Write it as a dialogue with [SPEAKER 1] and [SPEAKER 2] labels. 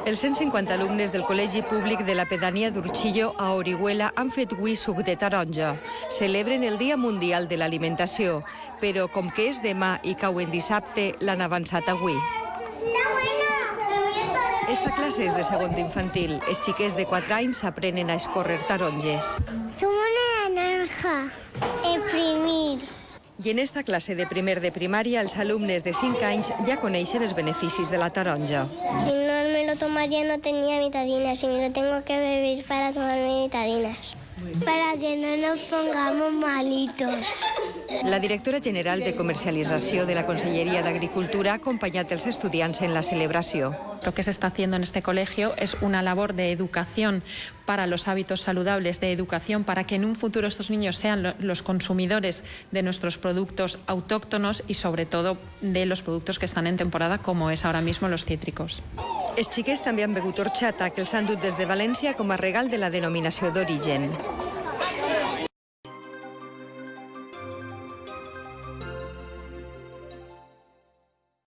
[SPEAKER 1] Els 150 alumnes del Col·legi Públic de la Pedania d'Urchillo a Orihuela han fet avui suc de taronja. Celebren el Dia Mundial de l'Alimentació, però com que és demà i cau en dissabte, l'han avançat avui. Esta classe és de segon d'infantil. Els xiquets de 4 anys aprenen a escórrer taronges.
[SPEAKER 2] Zumo de naranja, exprimir.
[SPEAKER 1] I en esta classe de primer de primària, els alumnes de 5 anys ja coneixen els beneficis de la taronja.
[SPEAKER 2] Si no me lo tomaría no tenía vitaminas y me lo tengo que beber para tomarme vitaminas. Para que no nos pongamos malitos.
[SPEAKER 1] La directora general de Comercialització de la Conselleria d'Agricultura ha acompanyat els estudiants en la celebració.
[SPEAKER 3] Lo que se está haciendo en este colegio es una labor de educación para los hábitos saludables, de educación para que en un futuro estos niños sean los consumidores de nuestros productos autóctonos y sobre todo de los productos que están en temporada, como es ahora mismo los cítricos.
[SPEAKER 1] Els xiquets també han begut horchata, que els han dut des de València com a regal de la denominació d'origen.